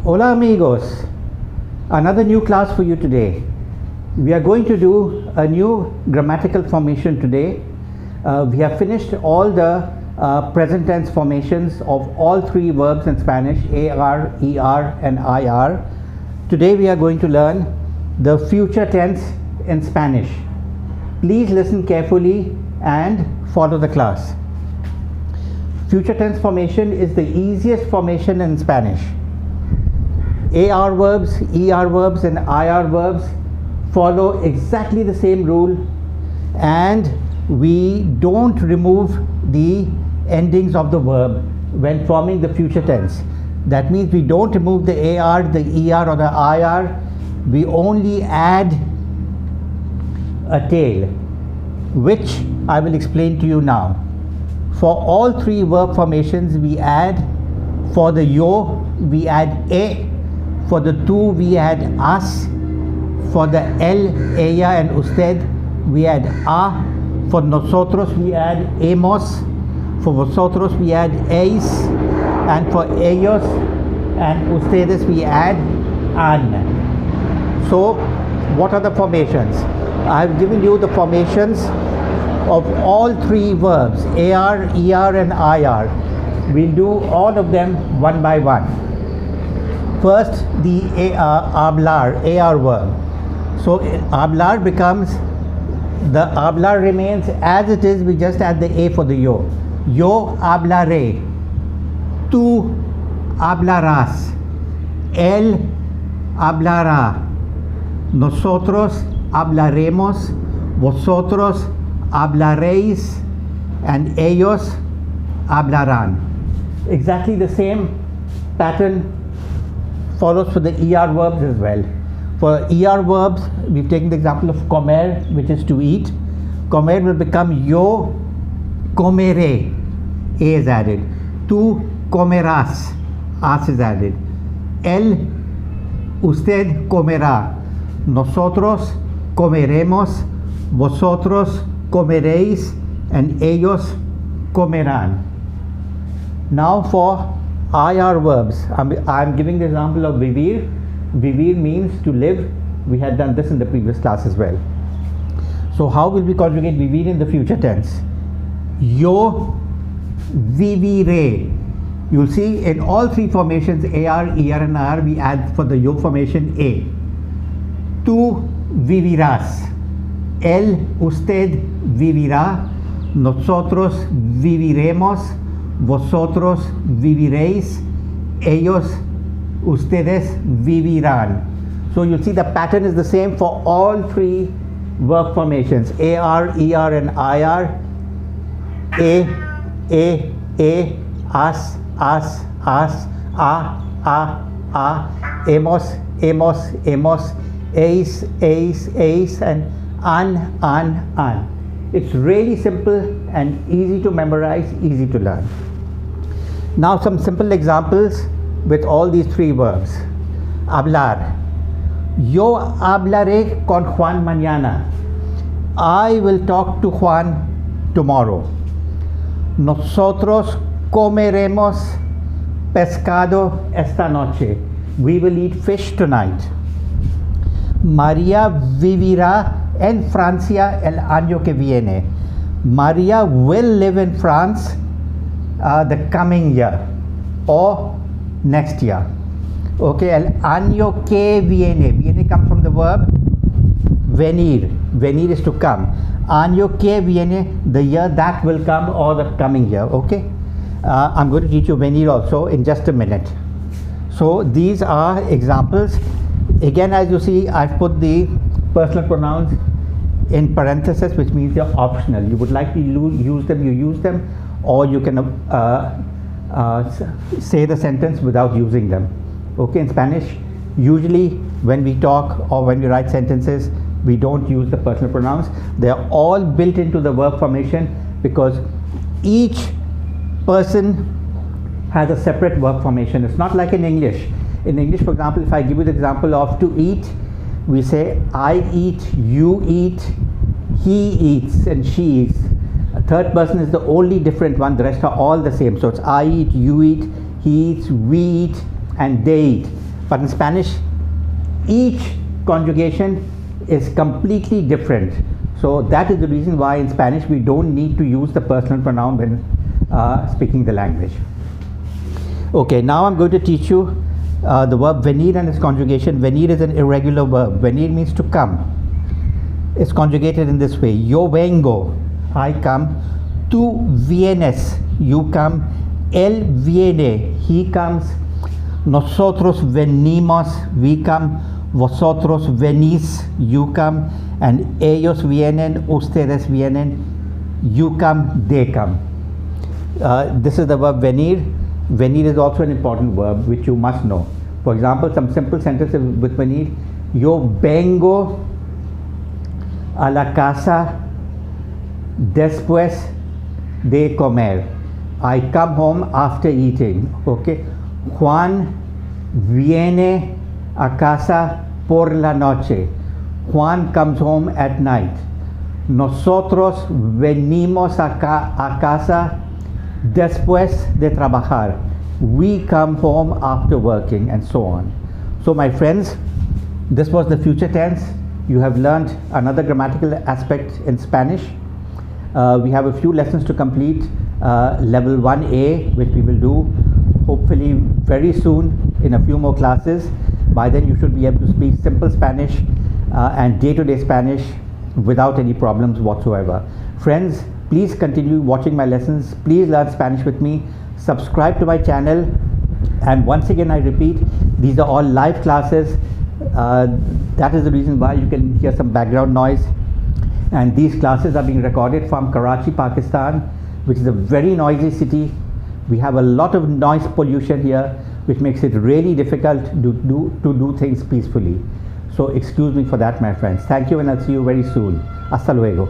Hola amigos, another new class for you today. We are going to do a new grammatical formation today. We have finished all the present tense formations of all three verbs in Spanish, AR, ER and IR. Today we are going to learn the future tense in Spanish. Please listen carefully and follow the class. Future tense formation is the easiest formation in Spanish. AR verbs, ER verbs and IR verbs follow exactly the same rule, and we don't remove the endings of the verb when forming the future tense. That means we don't remove the AR, the ER or the IR. We only add a tail, which I will explain to you now. For all three verb formations we add, for the yo we add a, for the tú we add as, for the él, ella and usted we add a, for nosotros we add hemos, for vosotros we add eis, and for ellos and ustedes we add an. So what are the formations? I have given you the formations of all three verbs, AR, ER and IR. We'll do all of them one by one. First, the hablar, AR verb. So hablar becomes, the hablar remains as it is, we just add the A for the yo. Yo hablaré, tú hablarás, él hablará, nosotros hablaremos, vosotros hablaréis, and ellos hablarán. Exactly the same pattern follows for the ER verbs as well. For ER verbs, we've taken the example of comer, which is to eat. Comer will become yo comeré, A is added. Tú comerás, as is added. Él, usted comerá. Nosotros comeremos, vosotros comeréis, and ellos comerán. Now for IR verbs, I'm giving the example of vivir. Vivir means to live. We had done this in the previous class as well. So how will we conjugate vivir in the future tense? Yo viviré. You'll see in all three formations, AR, ER and IR, we add for the yo formation A. Tú vivirás. Él, usted vivirá. Nosotros viviremos. Vosotros viviréis. Ellos, ustedes vivirán. So you'll see the pattern is the same for all three verb formations, AR, ER and IR. A, as, hemos, eis, and an. It's really simple and easy to memorize, easy to learn. Now some simple examples with all these three verbs. Hablar. Yo hablaré con Juan mañana. I will talk to Juan tomorrow. Nosotros comeremos pescado esta noche. We will eat fish tonight. María vivirá en Francia el año que viene. Maria will live in France the coming year or next year. Okay, el año que viene. Viene comes from the verb venir. Venir is to come. Año que viene, the year that will come or the coming year. Okay, I'm going to teach you venir also in just a minute. So these are examples. Again, as you see, I've put the personal pronouns in parentheses, which means they're optional. You would like to use them, you use them, or you can say the sentence without using them. Okay, in Spanish, usually when we talk or when we write sentences, we don't use the personal pronouns. They are all built into the verb formation because each person has a separate verb formation. It's not like in English. In English, for example, if I give you the example of to eat, we say I eat, you eat, he eats, and she eats. A third person is the only different one. The rest are all the same. So it's I eat, you eat, he eats, we eat, and they eat. But in Spanish, each conjugation is completely different. So that is the reason why in Spanish we don't need to use the personal pronoun when speaking the language. Okay, now I'm going to teach you the verb venir and its conjugation. Venir is an irregular verb. Venir means to come. It's conjugated in this way. Yo vengo, I come. Tú vienes, you come. Él viene, he comes. Nosotros venimos, we come. Vosotros venís, you come. And ellos vienen, ustedes vienen, you come, they come. This is the verb venir. Venir is also an important verb which you must know. For example, some simple sentences with venir. Yo vengo a la casa después de comer. I come home after eating. Okay. Juan viene a casa por la noche. Juan comes home at night. Nosotros venimos a casa después de trabajar. We come home after working, and so on. So my friends, this was the future tense. You have learned another grammatical aspect in Spanish. We have a few lessons to complete. Level 1A, which we will do hopefully very soon in a few more classes. By then you should be able to speak simple Spanish and day-to-day Spanish without any problems whatsoever. Friends, please continue watching my lessons. Please learn Spanish with me. Subscribe to my channel. And once again I repeat, these are all live classes. That is the reason why you can hear some background noise. And these classes are being recorded from Karachi, Pakistan, which is a very noisy city. We have a lot of noise pollution here, which makes it really difficult to do things peacefully. So excuse me for that, my friends. Thank you, and I'll see you very soon. Hasta luego.